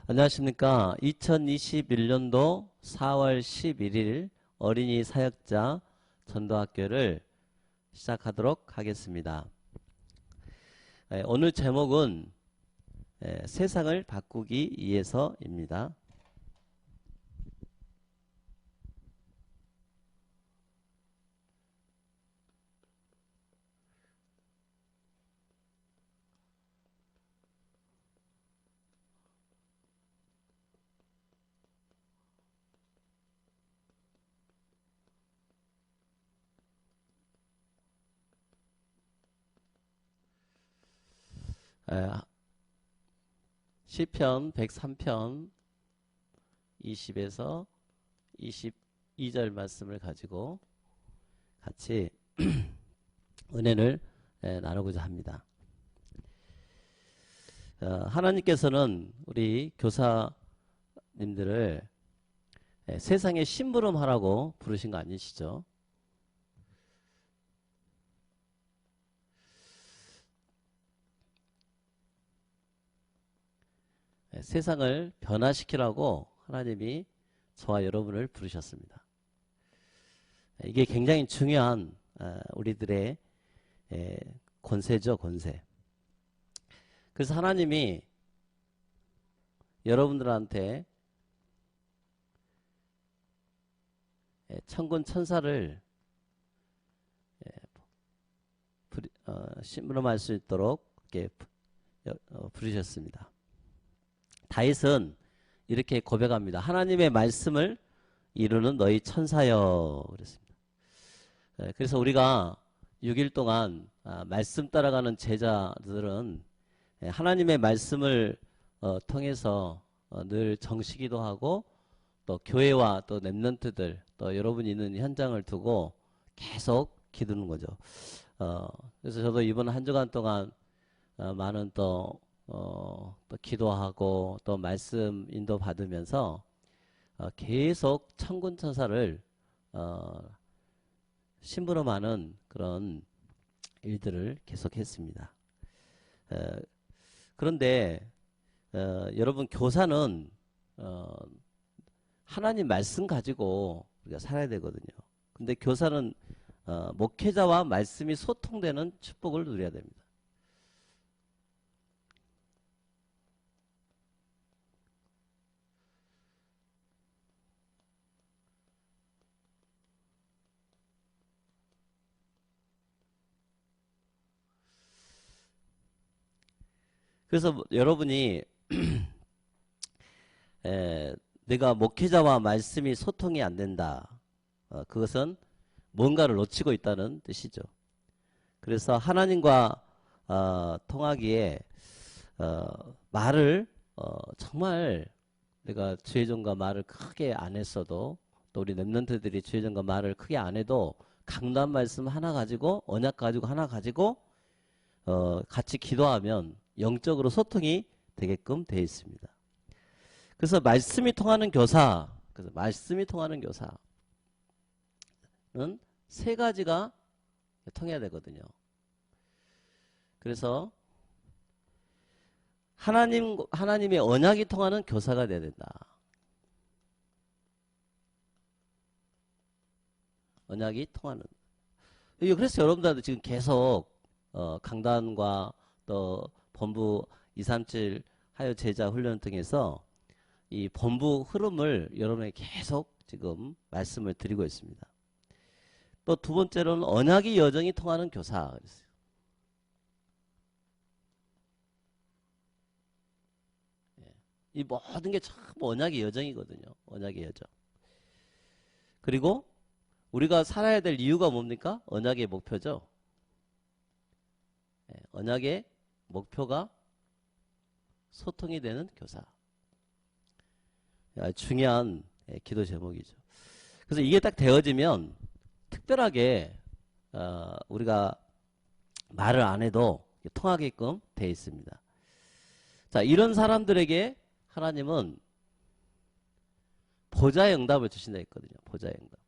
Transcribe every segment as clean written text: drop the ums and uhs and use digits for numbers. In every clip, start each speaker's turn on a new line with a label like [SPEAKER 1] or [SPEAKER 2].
[SPEAKER 1] 안녕하십니까. 2021년도 4월 11일 어린이 사역자 전도학교를 시작하도록 하겠습니다. 오늘 제목은 세상을 바꾸기 위해서입니다. 시편 103편 20에서 22절 말씀을 가지고 같이 은혜를 나누고자 합니다. 하나님께서는 우리 교사님들을 세상에 심부름하라고 부르신 거 아니시죠? 세상을 변화시키라고 하나님이 저와 여러분을 부르셨습니다. 이게 굉장히 중요한 우리들의 권세죠, 권세. 그래서 하나님이 여러분들한테 천군 천사를 심부름할 수 있도록 이렇게 부르셨습니다. 다윗은 이렇게 고백합니다. 하나님의 말씀을 이루는 너희 천사여 그랬습니다. 그래서 우리가 6일 동안 말씀 따라가는 제자들은 하나님의 말씀을 통해서 늘 정시기도 하고 또 교회와 또 렘넌트들 또 여러분이 있는 현장을 두고 계속 기도는 거죠. 그래서 저도 이번 한 주간 동안 많은 또 기도하고 또 말씀 인도 받으면서 계속 천군 천사를 심부름하는 그런 일들을 계속했습니다. 그런데 여러분 교사는 하나님 말씀 가지고 우리가 살아야 되거든요. 근데 교사는 목회자와 말씀이 소통되는 축복을 누려야 됩니다. 그래서 여러분이 내가 목회자와 말씀이 소통이 안 된다. 그것은 뭔가를 놓치고 있다는 뜻이죠. 그래서 하나님과 통하기에 말을 정말 내가 주의종과 말을 크게 안 했어도 또 우리 렘넌트들이 주의종과 말을 크게 안 해도 강단 말씀 하나 가지고 언약 가지고 하나 가지고 같이 기도하면 영적으로 소통이 되게끔 되어 있습니다. 그래서 말씀이 통하는 교사, 그래서 말씀이 통하는 교사는 세 가지가 통해야 되거든요. 그래서 하나님의 언약이 통하는 교사가 돼야 된다. 언약이 통하는. 그래서 여러분들도 지금 계속 강단과 또 본부 237 하여 제자 훈련 등에서 이 본부 흐름을 여러분에게 계속 지금 말씀을 드리고 있습니다. 또 두 번째로는 언약의 여정이 통하는 교사 그랬어요. 이 모든 게 참 언약의 여정이거든요. 언약의 여정. 그리고 우리가 살아야 될 이유가 뭡니까? 언약의 목표죠. 언약의 목표가 소통이 되는 교사. 중요한 기도 제목이죠. 그래서 이게 딱 되어지면 특별하게 우리가 말을 안 해도 통하게끔 되어 있습니다. 자, 이런 사람들에게 하나님은 보좌의 응답을 주신다 했거든요. 보좌의 응답.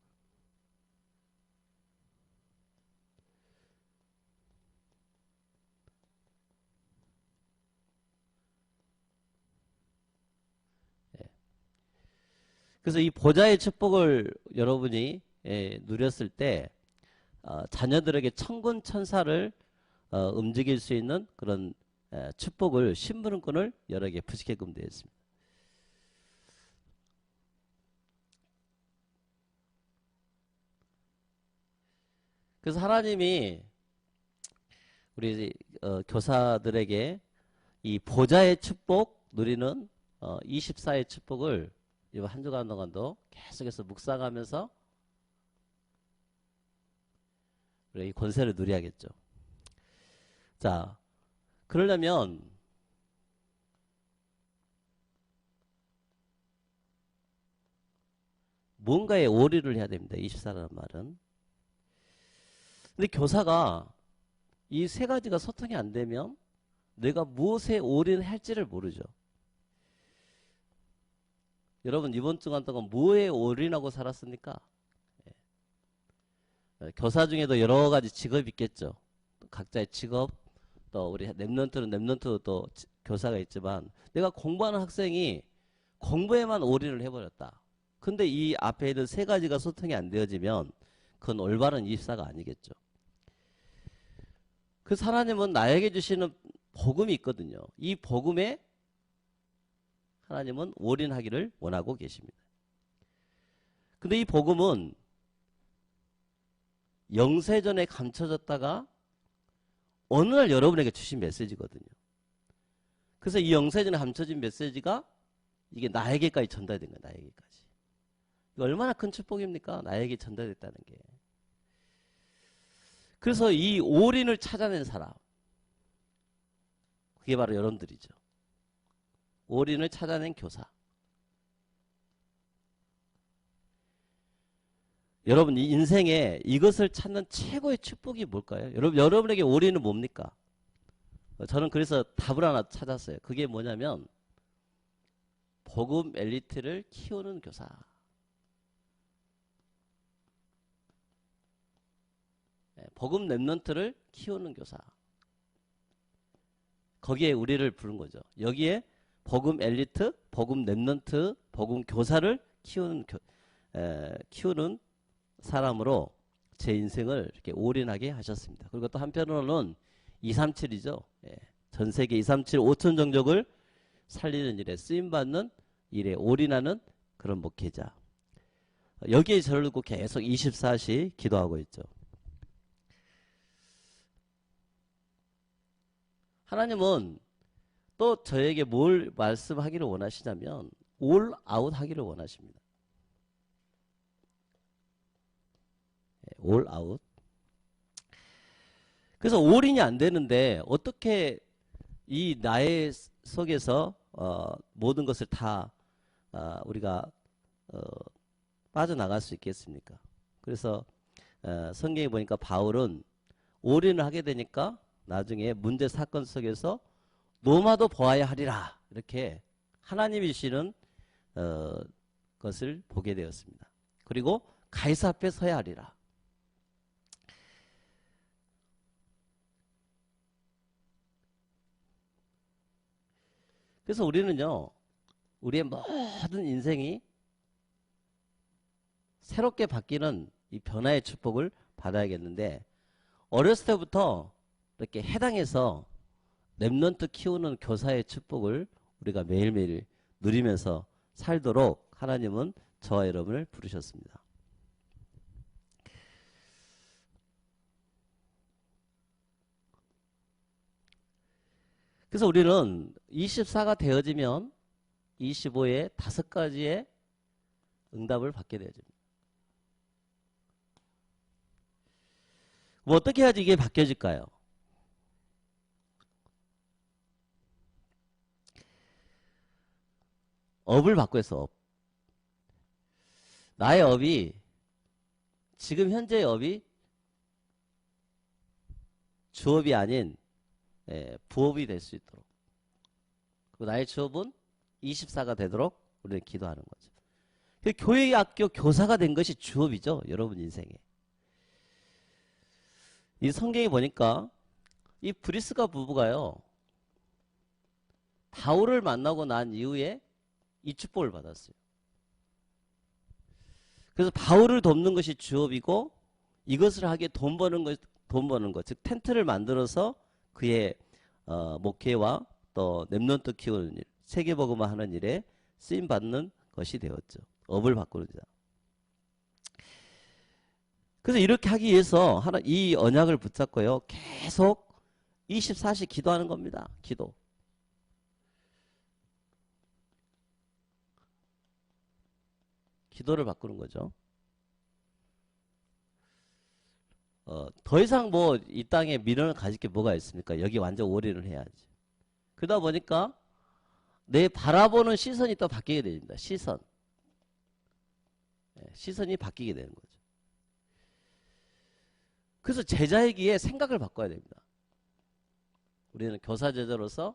[SPEAKER 1] 그래서 이 보좌의 축복을 여러분이 누렸을 때 자녀들에게 천군 천사를 움직일 수 있는 그런 축복을 심부름꾼을 여러 개 부시게끔 되어 있습니다. 그래서 하나님이 우리 교사들에게 이 보좌의 축복 누리는 24의 축복을 이번 한 주간 동안도 계속해서 묵상하면서 우리 이 권세를 누려야겠죠. 자, 그러려면 뭔가에 올인을 해야 됩니다. 24라는 말은. 근데 교사가 이 세 가지가 소통이 안 되면 내가 무엇에 올인할지를 모르죠. 여러분 이번 주간 동안 뭐에 올인하고 살았습니까? 교사 중에도 여러 가지 직업이 있겠죠. 각자의 직업, 또 우리 랩런트는 랩런트 또 교사가 있지만 내가 공부하는 학생이 공부에만 올인을 해버렸다. 근데 이 앞에 있는 세 가지가 소통이 안 되어지면 그건 올바른 24가 아니겠죠. 그래서 하나님은 나에게 주시는 복음이 있거든요. 이 복음에 하나님은 올인하기를 원하고 계십니다. 근데 이 복음은 영세전에 감춰졌다가 어느 날 여러분에게 주신 메시지거든요. 그래서 이 영세전에 감춰진 메시지가 이게 나에게까지 전달된 거예요. 나에게까지. 이거 얼마나 큰 축복입니까? 나에게 전달됐다는 게. 그래서 이 올인을 찾아낸 사람, 그게 바로 여러분들이죠. 올인을 찾아낸 교사. 여러분 이 인생에 이것을 찾는 최고의 축복이 뭘까요? 여러분에게 올인은 뭡니까? 저는 그래서 답을 하나 찾았어요. 그게 뭐냐면 복음 엘리트를 키우는 교사. 복음 랩런트를 키우는 교사. 거기에 우리를 부른 거죠. 여기에 복음 엘리트, 복음 랩런트, 복음 교사를 키우는 사람으로 제 인생을 이렇게 올인하게 하셨습니다. 그리고 또 한편으로는 237이죠. 전 세계 237 5천 종족을 살리는 일에 쓰임받는 일에 올인하는 그런 목회자. 여기에 저를 두고 계속 24시 기도하고 있죠. 하나님은 또 저에게 뭘 말씀하기를 원하시냐면 올 아웃 하기를 원하십니다. 올 아웃. 그래서 올인이 안 되는데 어떻게 이 나의 속에서 모든 것을 다 우리가 빠져나갈 수 있겠습니까? 그래서 성경에 보니까 바울은 올인을 하게 되니까 나중에 문제 사건 속에서 노마도 보아야 하리라 이렇게 하나님이 주시는 것을 보게 되었습니다. 그리고 가이사 앞에 서야 하리라. 그래서 우리는요, 우리의 모든 인생이 새롭게 바뀌는 이 변화의 축복을 받아야겠는데, 어렸을 때부터 이렇게 해당해서 랩런트 키우는 교사의 축복을 우리가 매일매일 누리면서 살도록 하나님은 저와 여러분을 부르셨습니다. 그래서 우리는 24가 되어지면 25의 5가지의 응답을 받게 되어집니다. 뭐 어떻게 해야지 이게 바뀌어질까요? 업을 바꿔서 업. 나의 업이 지금 현재의 업이 주업이 아닌 부업이 될 수 있도록, 그리고 나의 주업은 24가 되도록 우리는 기도하는 거죠. 교회 학교 교사가 된 것이 주업이죠. 여러분 인생에. 이 성경에 보니까 이 브리스가 부부가요, 바울을 만나고 난 이후에 이 축복을 받았어요. 그래서 바울을 돕는 것이 주업이고 이것을 하기에 돈 버는 것, 즉 텐트를 만들어서 그의 목회와 또 렘넌트 키우는 일, 세계복음화 하는 일에 쓰임 받는 것이 되었죠. 업을 바꾸는 자. 그래서 이렇게 하기 위해서 이 언약을 붙잡고요. 계속 24시 기도하는 겁니다. 기도. 기도를 바꾸는 거죠. 더 이상 뭐 이 땅에 미련을 가질 게 뭐가 있습니까? 여기 완전 올인을 해야지. 그러다 보니까 내 바라보는 시선이 또 바뀌게 됩니다. 시선. 시선이 바뀌게 되는 거죠. 그래서 제자이기에 생각을 바꿔야 됩니다. 우리는 교사 제자로서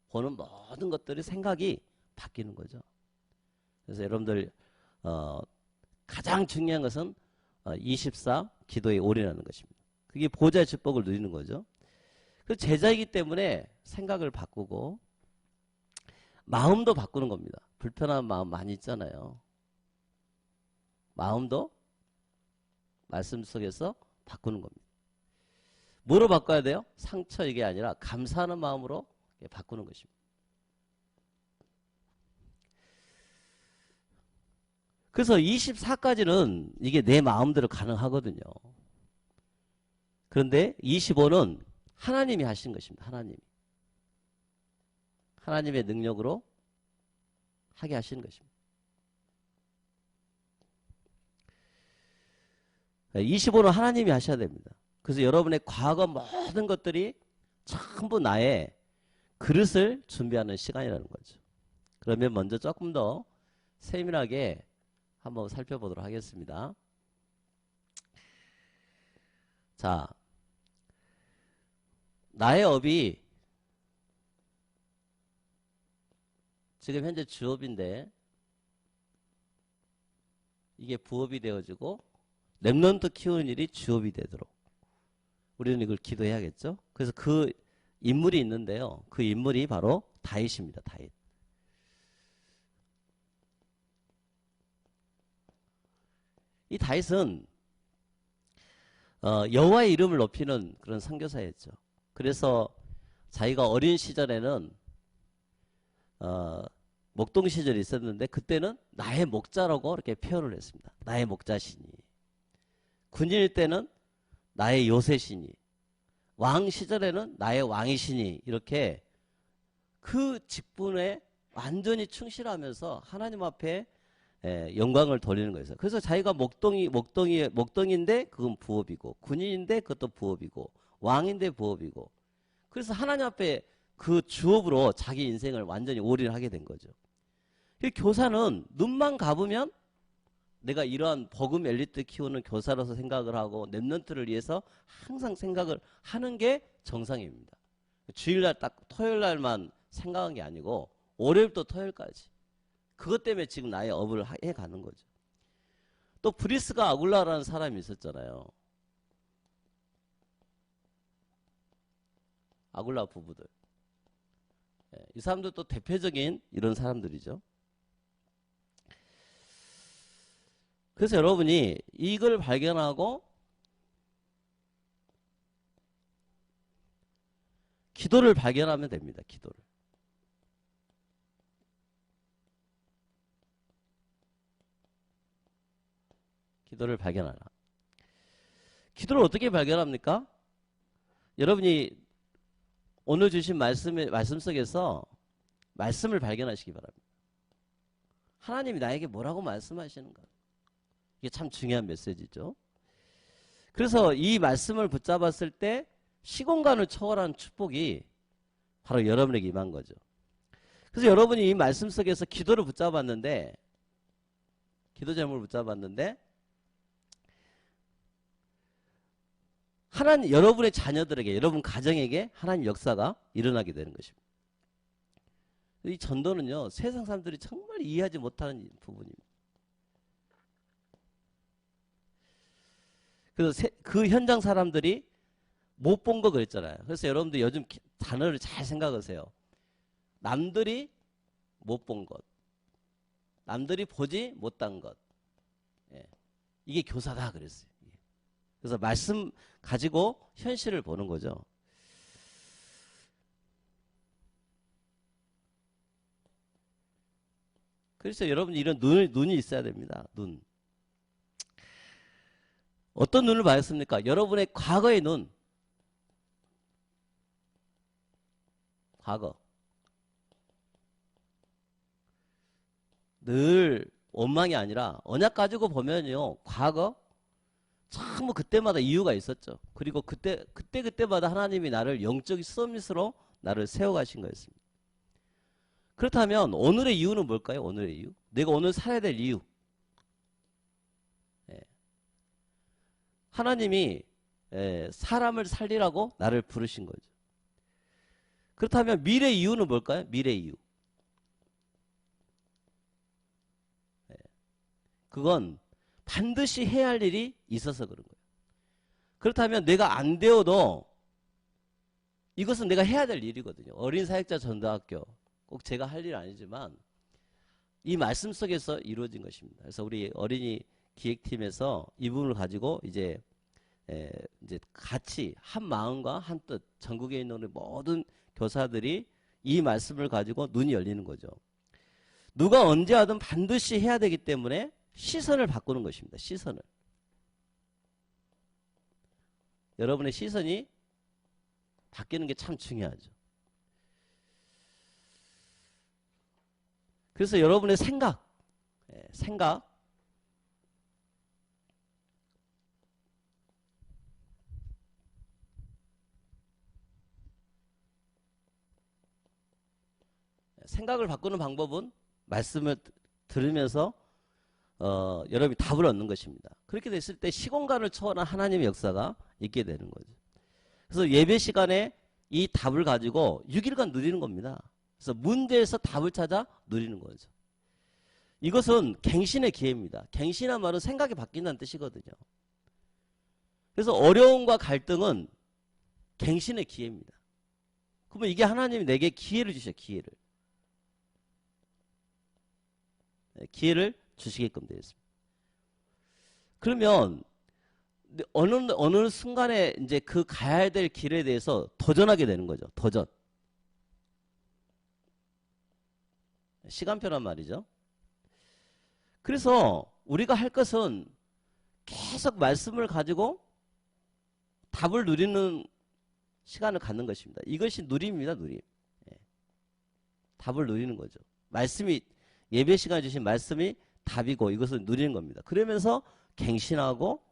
[SPEAKER 1] 보는 모든 것들이 생각이 바뀌는 거죠. 그래서 여러분들 가장 중요한 것은 24 기도에 올인하는 것입니다. 그게 보좌의 축복을 누리는 거죠. 그 제자이기 때문에 생각을 바꾸고 마음도 바꾸는 겁니다. 불편한 마음 많이 있잖아요. 마음도 말씀 속에서 바꾸는 겁니다. 뭐로 바꿔야 돼요? 상처 이게 아니라 감사하는 마음으로 바꾸는 것입니다. 그래서 24까지는 이게 내 마음대로 가능하거든요. 그런데 25는 하나님이 하신 것입니다. 하나님의 능력으로 하게 하시는 것입니다. 25는 하나님이 하셔야 됩니다. 그래서 여러분의 과거 모든 것들이 전부 나의 그릇을 준비하는 시간이라는 거죠. 그러면 먼저 조금 더 세밀하게 한번 살펴보도록 하겠습니다. 자, 나의 업이 지금 현재 주업인데 이게 부업이 되어지고 렘넌트 키우는 일이 주업이 되도록 우리는 이걸 기도해야겠죠. 그래서 그 인물이 있는데요. 그 인물이 바로 다윗입니다. 다윗. 이 다윗은 여호와의 이름을 높이는 그런 선교사였죠. 그래서 자기가 어린 시절에는 목동 시절이 있었는데 그때는 나의 목자라고 이렇게 표현을 했습니다. 나의 목자시니. 군인일 때는 나의 요새시니. 왕 시절에는 나의 왕이시니. 이렇게 그 직분에 완전히 충실하면서 하나님 앞에 영광을 돌리는 거예요. 그래서 자기가 목동인데 그건 부업이고, 군인인데 그것도 부업이고, 왕인데 부업이고. 그래서 하나님 앞에 그 주업으로 자기 인생을 완전히 올인하게 된 거죠. 교사는 눈만 감으면 내가 이러한 복음 엘리트 키우는 교사로서 생각을 하고 렘넌트를 위해서 항상 생각을 하는 게 정상입니다. 주일날 딱 토요일날만 생각한 게 아니고 월요일부터 토요일까지. 그것 때문에 지금 나의 업을 해가는 거죠. 또 브리스가 아굴라라는 사람이 있었잖아요. 아굴라 부부들. 이 사람들도 대표적인 이런 사람들이죠. 그래서 여러분이 이걸 발견하고 기도를 발견하면 됩니다. 기도를 발견하라. 기도를 어떻게 발견합니까? 여러분이 오늘 주신 말씀 속에서 말씀을 발견하시기 바랍니다. 하나님이 나에게 뭐라고 말씀하시는가? 이게 참 중요한 메시지죠. 그래서 이 말씀을 붙잡았을 때 시공간을 초월한 축복이 바로 여러분에게 임한 거죠. 그래서 여러분이 이 말씀 속에서 기도를 붙잡았는데, 기도 제목을 붙잡았는데, 하나님, 여러분의 자녀들에게, 여러분 가정에게 하나님 역사가 일어나게 되는 것입니다. 이 전도는요, 세상 사람들이 정말 이해하지 못하는 부분입니다. 그래서 그 현장 사람들이 못 본 거 그랬잖아요. 그래서 여러분들 요즘 단어를 잘 생각하세요. 남들이 못 본 것, 남들이 보지 못한 것. 이게 교사다 그랬어요. 그래서 말씀 가지고 현실을 보는 거죠. 그래서 여러분 이런 눈이 있어야 됩니다. 눈. 어떤 눈을 봐야습니까? 여러분의 과거의 눈. 과거. 늘 원망이 아니라 언약 가지고 보면요. 과거 참 그때마다 이유가 있었죠. 그리고 그때마다 하나님이 나를 영적 서밋으로 나를 세워가신 거였습니다. 그렇다면 오늘의 이유는 뭘까요? 오늘의 이유. 내가 오늘 살아야 될 이유. 하나님이 사람을 살리라고 나를 부르신 거죠. 그렇다면 미래의 이유는 뭘까요? 미래의 이유. 그건 반드시 해야 할 일이 있어서 그런 거예요. 그렇다면 내가 안 되어도 이것은 내가 해야 될 일이거든요. 어린 사역자 전도학교. 꼭 제가 할 일 아니지만 이 말씀 속에서 이루어진 것입니다. 그래서 우리 어린이 기획팀에서 이 부분을 가지고 이제 같이 한 마음과 한 뜻, 전국에 있는 우리 모든 교사들이 이 말씀을 가지고 눈이 열리는 거죠. 누가 언제 하든 반드시 해야 되기 때문에 시선을 바꾸는 것입니다. 시선을. 여러분의 시선이 바뀌는 게 참 중요하죠. 그래서 여러분의 생각, 생각을 바꾸는 방법은 말씀을 들으면서 여러분이 답을 얻는 것입니다. 그렇게 됐을 때 시공간을 초월한 하나님의 역사가 있게 되는 거죠. 그래서 예배 시간에 이 답을 가지고 6일간 누리는 겁니다. 그래서 문제에서 답을 찾아 누리는 거죠. 이것은 갱신의 기회입니다. 갱신한 말은 생각이 바뀐다는 뜻이거든요. 그래서 어려움과 갈등은 갱신의 기회입니다. 그러면 이게 하나님이 내게 기회를 주셔, 기회를 주시게끔 되어 있습니다. 그러면 어느 순간에 이제 그 가야 될 길에 대해서 도전하게 되는 거죠. 도전. 시간표란 말이죠. 그래서 우리가 할 것은 계속 말씀을 가지고 답을 누리는 시간을 갖는 것입니다. 이것이 누림입니다. 누림. 답을 누리는 거죠. 말씀이 예배 시간에 주신 말씀이 답이고 이것을 누리는 겁니다. 그러면서 갱신하고,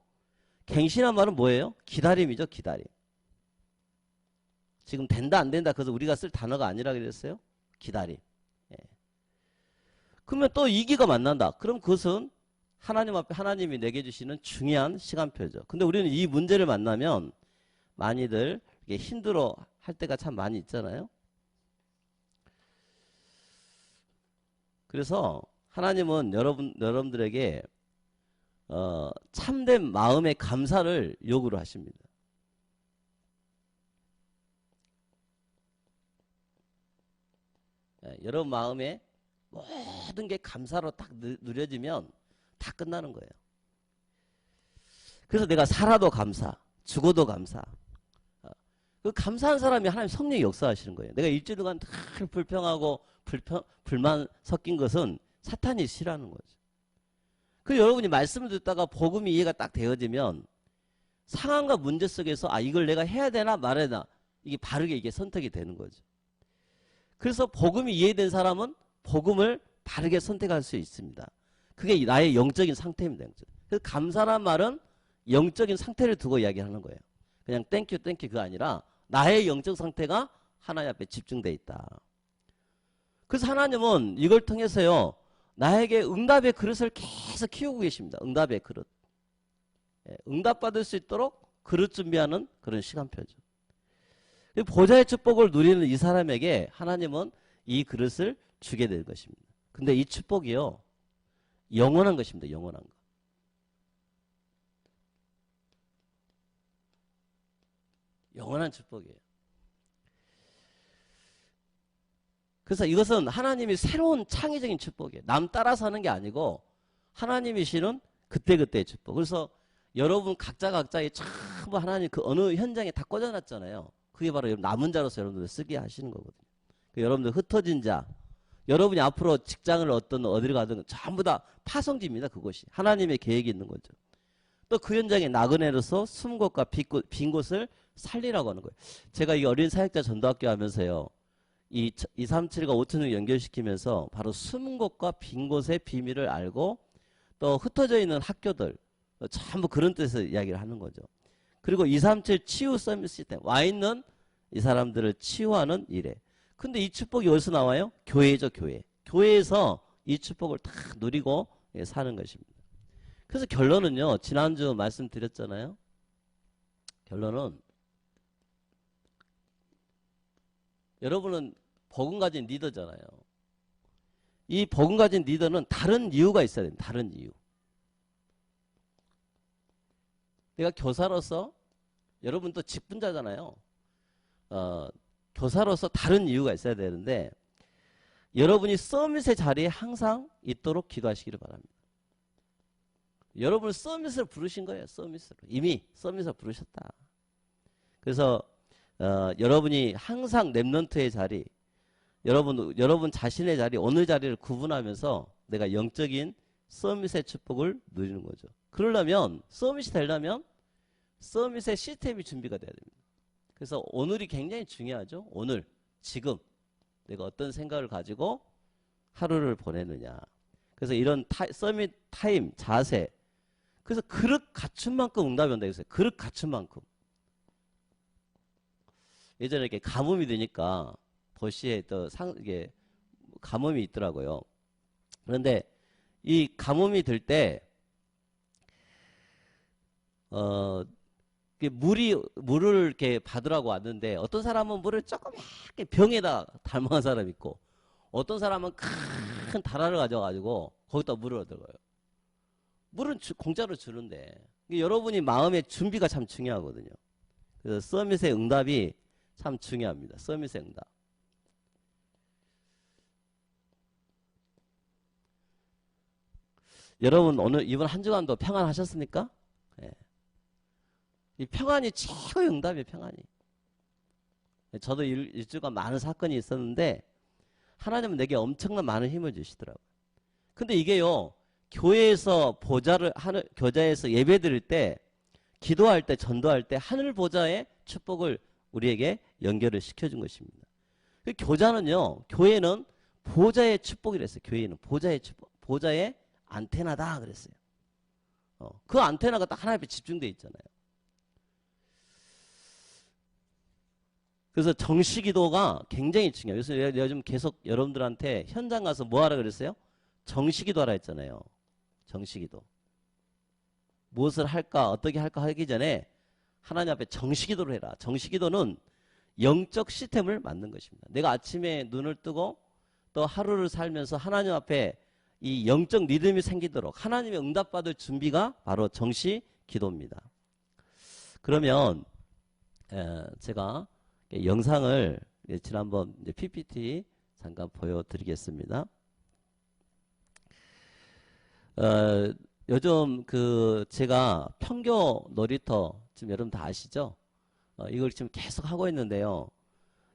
[SPEAKER 1] 갱신한 말은 뭐예요? 기다림이죠. 기다림. 지금 된다 안 된다 그래서 우리가 쓸 단어가 아니라 그랬어요. 기다림. 그러면 또 이기가 만난다. 그럼 그것은 하나님 앞에 하나님이 내게 주시는 중요한 시간표죠. 근데 우리는 이 문제를 만나면 많이들 힘들어 할 때가 참 많이 있잖아요. 그래서 하나님은 여러분들에게 참된 마음의 감사를 요구를 하십니다. 여러분 마음에 모든 게 감사로 딱 누려지면 다 끝나는 거예요. 그래서 내가 살아도 감사, 죽어도 감사. 그 감사한 사람이 하나님 성령이 역사하시는 거예요. 내가 일주일 동안 다 불평하고 불만 섞인 것은 사탄이 싫어하는 거죠. 그 여러분이 말씀을 듣다가 복음이 이해가 딱 되어지면 상황과 문제 속에서 이걸 내가 해야 되나 말아야 되나 이게 바르게 이게 선택이 되는 거죠. 그래서 복음이 이해된 사람은 복음을 바르게 선택할 수 있습니다. 그게 나의 영적인 상태입니다. 그래서 감사란 말은 영적인 상태를 두고 이야기하는 거예요. 그냥 땡큐 그거 아니라 나의 영적 상태가 하나님 앞에 집중되어 있다. 그래서 하나님은 이걸 통해서요. 나에게 응답의 그릇을 계속 키우고 계십니다. 응답의 그릇. 응답받을 수 있도록 그릇 준비하는 그런 시간표죠. 보좌의 축복을 누리는 이 사람에게 하나님은 이 그릇을 주게 될 것입니다. 근데 이 축복이요. 영원한 것입니다. 영원한 것. 영원한 축복이에요. 그래서 이것은 하나님이 새로운 창의적인 축복이에요. 남 따라서 하는 게 아니고 하나님이시는 그때그때의 축복. 그래서 여러분 각자의 전부 하나님 그 어느 현장에 다 꽂아놨잖아요. 그게 바로 여러분 남은 자로서 여러분들 쓰게 하시는 거거든요. 여러분들 흩어진 자, 여러분이 앞으로 직장을 어디를 가든 전부 다 파송지입니다. 그곳이 하나님의 계획이 있는 거죠. 또 그 현장에 나그네로서 숨은 곳과 빈 곳을 살리라고 하는 거예요. 제가 이 어린 사역자 전도학교 하면서요, 이 237과 5천을 연결시키면서 바로 숨은 곳과 빈 곳의 비밀을 알고 또 흩어져 있는 학교들 전부 그런 뜻에서 이야기를 하는 거죠. 그리고 237 치유 서밋 시스템, 와 있는 이 사람들을 치유하는 일에. 근데 이 축복이 어디서 나와요? 교회죠, 교회. 교회에서 이 축복을 다 누리고 사는 것입니다. 그래서 결론은요, 지난주 말씀드렸잖아요. 결론은 여러분은 복음 가진 리더잖아요. 이 복음 가진 리더는 다른 이유가 있어야 됩니다. 다른 이유. 내가 교사로서, 여러분도 직분자잖아요. 교사로서 다른 이유가 있어야 되는데, 여러분이 서밋의 자리에 항상 있도록 기도하시기를 바랍니다. 여러분을 서밋으로 부르신 거예요. 서밋으로. 이미 서밋으로 부르셨다. 그래서 여러분이 항상 렘넌트의 자리, 여러분 자신의 자리, 어느 자리를 구분하면서 내가 영적인 서밋의 축복을 누리는 거죠. 그러려면, 서밋이 되려면 서밋의 시스템이 준비가 돼야 됩니다. 그래서 오늘이 굉장히 중요하죠. 오늘, 지금 내가 어떤 생각을 가지고 하루를 보내느냐. 그래서 이런 서밋 타임, 자세. 그래서 그릇 갖춘 만큼 응답이 온다 했어요. 그릇 갖춘 만큼. 예전에 이렇게 가뭄이 되니까 도시에 또 이게 가뭄이 있더라고요. 그런데 이 가뭄이 들 때, 물을 이렇게 받으라고 왔는데 어떤 사람은 물을 조그맣게 병에다 담은 사람 있고 어떤 사람은 큰 다라를 가져가지고 거기다 물을 얻어가요. 물은 공짜로 주는데 여러분이 마음의 준비가 참 중요하거든요. 그래서 서밋의 응답이 참 중요합니다. 서밋의 응답. 여러분 오늘 이번 한 주간도 평안하셨습니까? 네. 이 평안이 최고의 응답이에요. 평안이. 저도 일주간 많은 사건이 있었는데 하나님은 내게 엄청난 많은 힘을 주시더라고요. 근데 이게요, 교회에서 교자에서 예배 드릴 때, 기도할 때, 전도할 때 하늘 보좌의 축복을 우리에게 연결을 시켜준 것입니다. 그 교자는요, 교회는 보좌의 축복이랬어요. 교회는 보좌의 축복, 보좌의 안테나다 그랬어요. 그 안테나가 딱 하나 앞에 집중되어 있잖아요. 그래서 정시기도가 굉장히 중요해요. 그래서 내가 요즘 계속 여러분들한테 현장 가서 뭐 하라 그랬어요? 정시기도 하라 했잖아요. 정시기도. 무엇을 할까, 어떻게 할까 하기 전에 하나님 앞에 정시기도를 해라. 정시기도는 영적 시스템을 만든 것입니다. 내가 아침에 눈을 뜨고 또 하루를 살면서 하나님 앞에 이 영적 리듬이 생기도록 하나님의 응답받을 준비가 바로 정시기도입니다. 그러면 제가 영상을 지난번 PPT 잠깐 보여드리겠습니다. 요즘 제가 평교 놀이터 지금 여러분 다 아시죠? 이걸 지금 계속 하고 있는데요.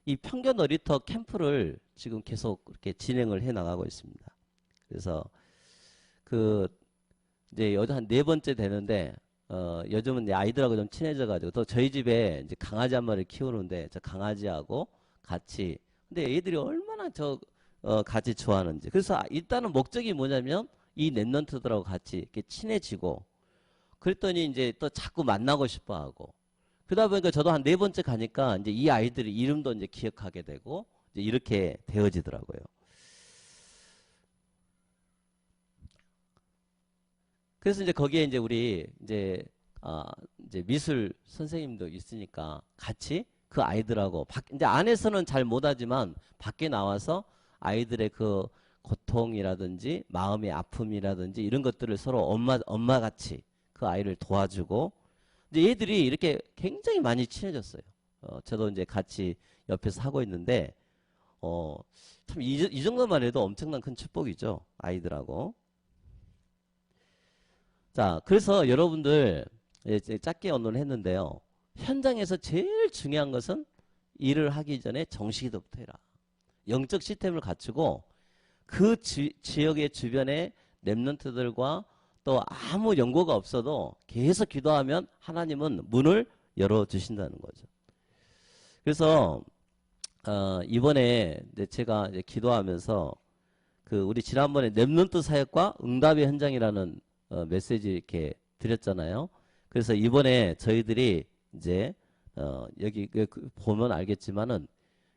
[SPEAKER 1] 이 평교 놀이터 캠프를 지금 계속 이렇게 진행을 해 나가고 있습니다. 그래서 이제 요즘 한 4번째 되는데 요즘은 이제 아이들하고 좀 친해져가지고 또 저희 집에 이제 강아지 한 마리 키우는데 저 강아지하고 같이 근데 애들이 얼마나 같이 좋아하는지 그래서 일단은 목적이 뭐냐면 이 랩런트들하고 같이 이렇게 친해지고 그랬더니 이제 또 자꾸 만나고 싶어 하고 그러다 보니까 저도 한 4번째 가니까 이제 이 아이들이 이름도 이제 기억하게 되고 이제 이렇게 되어지더라고요. 그래서 이제 거기에 이제 우리 이제 미술 선생님도 있으니까 같이 그 아이들하고 이제 안에서는 잘 못하지만 밖에 나와서 아이들의 그 고통이라든지 마음의 아픔이라든지 이런 것들을 서로 엄마 같이 그 아이를 도와주고 이제 얘들이 이렇게 굉장히 많이 친해졌어요. 저도 이제 같이 옆에서 하고 있는데 참 이 정도만 해도 엄청난 큰 축복이죠. 아이들하고. 자, 그래서 여러분들 이제 짧게 언론을 했는데요. 현장에서 제일 중요한 것은 일을 하기 전에 정식기도부터 해라. 영적 시스템을 갖추고 그 지역의 주변에 렘넌트들과 또 아무 연고가 없어도 계속 기도하면 하나님은 문을 열어주신다는 거죠. 그래서 이번에 이제 제가 이제 기도하면서 그 우리 지난번에 렘넌트 사역과 응답의 현장이라는 메시지 이렇게 드렸잖아요. 그래서 이번에 저희들이 이제 여기 보면 알겠지만은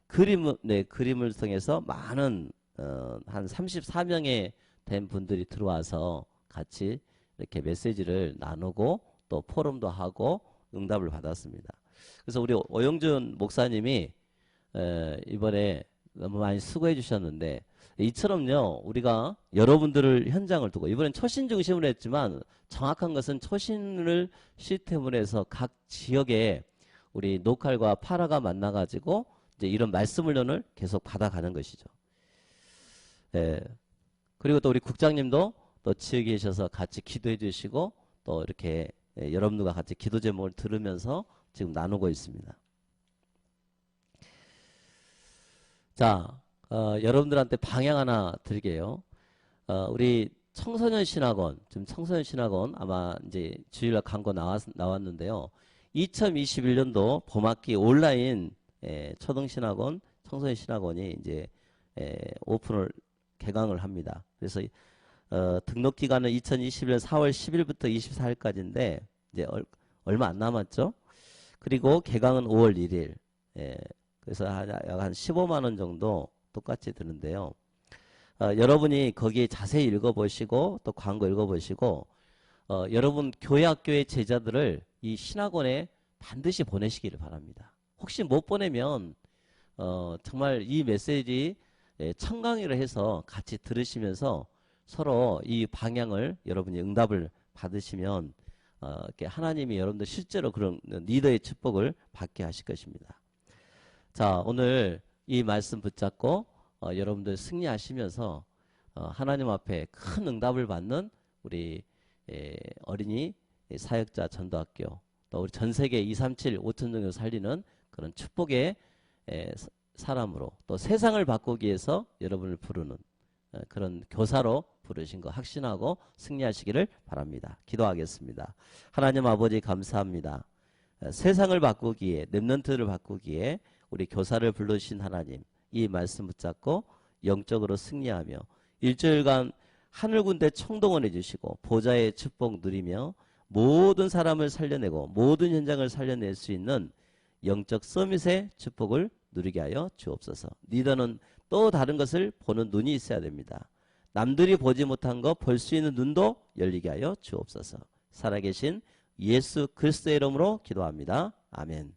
[SPEAKER 1] 그림을 통해서 많은 한 34명의 된 분들이 들어와서 같이 이렇게 메시지를 나누고 또 포럼도 하고 응답을 받았습니다. 그래서 우리 오영준 목사님이 이번에 너무 많이 수고해 주셨는데 이처럼요 우리가 여러분들을 현장을 두고 이번엔 초신 중심으로 했지만 정확한 것은 초신을 시스템으로 해서 각 지역에 우리 노칼과 파라가 만나가지고 이제 이런 말씀 훈련을 계속 받아가는 것이죠. 그리고 또 우리 국장님도 또 지역에 계셔서 같이 기도해 주시고 또 이렇게 여러분들과 같이 기도 제목을 들으면서 지금 나누고 있습니다. 자, 여러분들한테 방향 하나 드릴게요. 우리 청소년 신학원, 지금 청소년 신학원 아마 이제 주일날 광고 나왔는데요. 2021년도 봄학기 온라인 초등 신학원, 청소년 신학원이 이제 오픈을 개강을 합니다. 그래서 등록 기간은 2021년 4월 10일부터 24일까지인데 이제 얼마 안 남았죠. 그리고 개강은 5월 1일. 그래서 약 한 15만 원 정도 똑같이 드는데요. 여러분이 거기에 자세히 읽어보시고 또 광고 읽어보시고 여러분 교회 학교의 제자들을 이 신학원에 반드시 보내시기를 바랍니다. 혹시 못 보내면 정말 이 메시지 청강의를 해서 같이 들으시면서 서로 이 방향을 여러분이 응답을 받으시면 이렇게 하나님이 여러분들 실제로 그런 리더의 축복을 받게 하실 것입니다. 자, 오늘 이 말씀 붙잡고 여러분들 승리하시면서 하나님 앞에 큰 응답을 받는 우리 어린이 사역자 전도학교 또 우리 전 세계 237 5천 종교 살리는 그런 축복의 사람으로 또 세상을 바꾸기 위해서 여러분을 부르는 그런 교사로 부르신 거 확신하고 승리하시기를 바랍니다. 기도하겠습니다. 하나님 아버지 감사합니다. 세상을 바꾸기에 렘넌트를 바꾸기에 우리 교사를 불러주신 하나님 이 말씀 붙잡고 영적으로 승리하며 일주일간 하늘군대 총동원해 주시고 보좌의 축복 누리며 모든 사람을 살려내고 모든 현장을 살려낼 수 있는 영적 서밋의 축복을 누리게 하여 주옵소서. 리더는 또 다른 것을 보는 눈이 있어야 됩니다. 남들이 보지 못한 거 볼 수 있는 눈도 열리게 하여 주옵소서. 살아계신 예수 그리스도의 이름으로 기도합니다. 아멘.